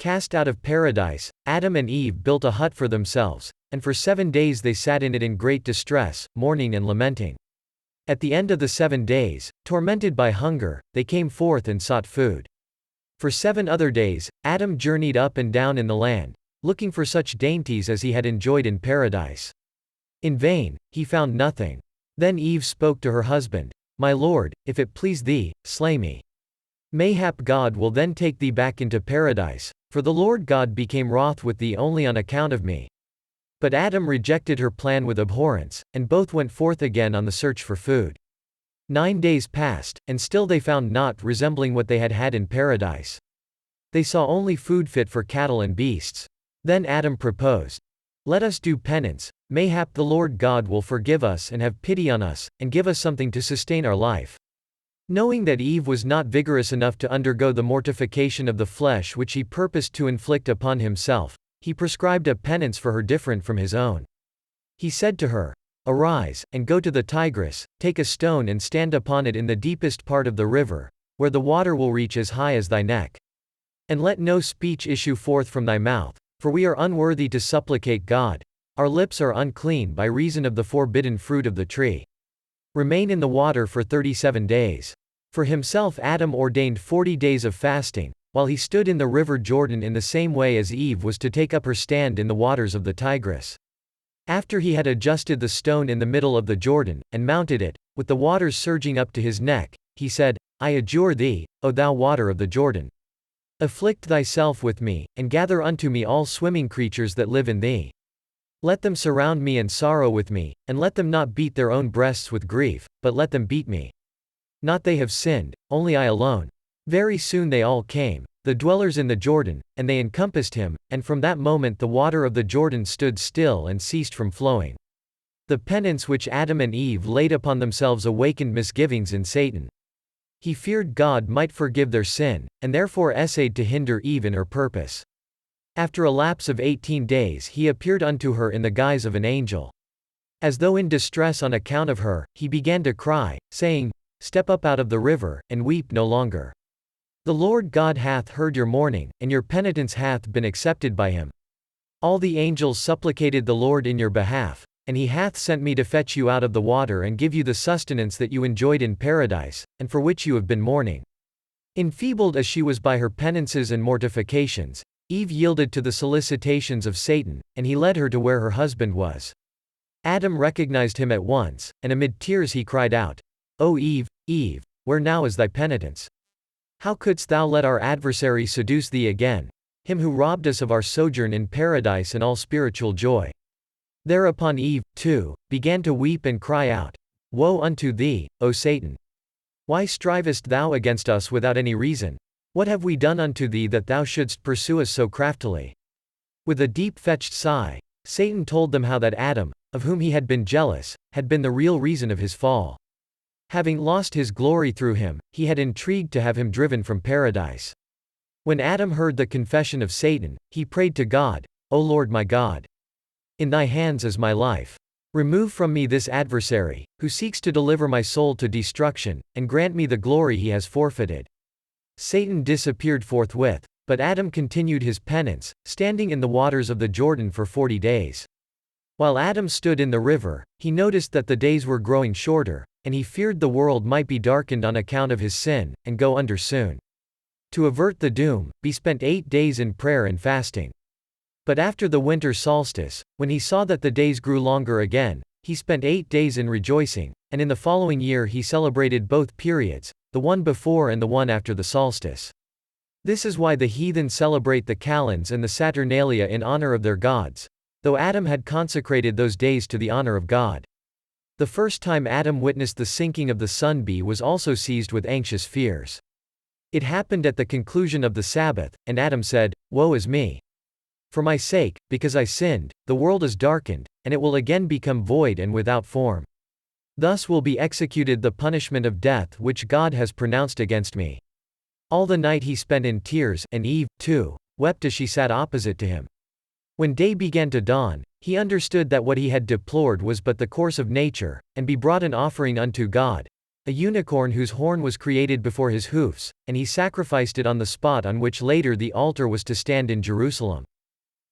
Cast out of paradise, Adam and Eve built a hut for themselves, and for 7 days they sat in it in great distress, mourning and lamenting. At the end of the 7 days, tormented by hunger, they came forth and sought food. For 7 other days, Adam journeyed up and down in the land, looking for such dainties as he had enjoyed in paradise. In vain, he found nothing. Then Eve spoke to her husband, "My lord, if it please thee, slay me. Mayhap God will then take thee back into paradise, for the Lord God became wroth with thee only on account of me." But Adam rejected her plan with abhorrence, and both went forth again on the search for food. 9 days passed, and still they found naught resembling what they had had in paradise. They saw only food fit for cattle and beasts. Then Adam proposed, "Let us do penance, mayhap the Lord God will forgive us and have pity on us, and give us something to sustain our life." Knowing that Eve was not vigorous enough to undergo the mortification of the flesh which he purposed to inflict upon himself, he prescribed a penance for her different from his own. He said to her, "Arise, and go to the Tigris, take a stone and stand upon it in the deepest part of the river, where the water will reach as high as thy neck. And let no speech issue forth from thy mouth, for we are unworthy to supplicate God, our lips are unclean by reason of the forbidden fruit of the tree. Remain in the water for 37 days. For himself Adam ordained 40 days of fasting, while he stood in the river Jordan in the same way as Eve was to take up her stand in the waters of the Tigris. After he had adjusted the stone in the middle of the Jordan, and mounted it, with the waters surging up to his neck, he said, I adjure thee, O thou water of the Jordan, afflict thyself with me, and gather unto me all swimming creatures that live in thee. Let them surround me and sorrow with me, and let them not beat their own breasts with grief, but let them beat me. Not they have sinned, only I alone. Very soon they all came, the dwellers in the Jordan, and they encompassed him, and from that moment the water of the Jordan stood still and ceased from flowing. The penance which Adam and Eve laid upon themselves awakened misgivings in Satan. He feared God might forgive their sin, and therefore essayed to hinder Eve in her purpose. After a lapse of 18 days he appeared unto her in the guise of an angel. As though in distress on account of her, he began to cry, saying, Step up out of the river, and weep no longer. The Lord God hath heard your mourning, and your penitence hath been accepted by him. All the angels supplicated the Lord in your behalf, and he hath sent me to fetch you out of the water and give you the sustenance that you enjoyed in paradise, and for which you have been mourning. Enfeebled as she was by her penances and mortifications, Eve yielded to the solicitations of Satan, and he led her to where her husband was. Adam recognized him at once, and amid tears he cried out, O Eve, Eve, where now is thy penitence? How couldst thou let our adversary seduce thee again, him who robbed us of our sojourn in paradise and all spiritual joy? Thereupon Eve, too, began to weep and cry out, Woe unto thee, O Satan! Why strivest thou against us without any reason? What have we done unto thee that thou shouldst pursue us so craftily? With a deep-fetched sigh, Satan told them how that Adam, of whom he had been jealous, had been the real reason of his fall. Having lost his glory through him, he had intrigued to have him driven from paradise. When Adam heard the confession of Satan, he prayed to God, O Lord my God! In thy hands is my life. Remove from me this adversary, who seeks to deliver my soul to destruction, and grant me the glory he has forfeited. Satan disappeared forthwith, but Adam continued his penance, standing in the waters of the Jordan for 40 days. While Adam stood in the river, he noticed that the days were growing shorter, and he feared the world might be darkened on account of his sin, and go under soon. To avert the doom, he spent 8 days in prayer and fasting. But after the winter solstice, when he saw that the days grew longer again, he spent 8 days in rejoicing, and in the following year he celebrated both periods, the one before and the one after the solstice. This is why the heathen celebrate the calends and the Saturnalia in honor of their gods, though Adam had consecrated those days to the honor of God. The first time Adam witnessed the sinking of the sun, he was also seized with anxious fears. It happened at the conclusion of the Sabbath, and Adam said, Woe is me! For my sake, because I sinned, the world is darkened, and it will again become void and without form. Thus will be executed the punishment of death which God has pronounced against me. All the night he spent in tears, and Eve, too, wept as she sat opposite to him. When day began to dawn, he understood that what he had deplored was but the course of nature, and he brought an offering unto God, a unicorn whose horn was created before his hoofs, and he sacrificed it on the spot on which later the altar was to stand in Jerusalem.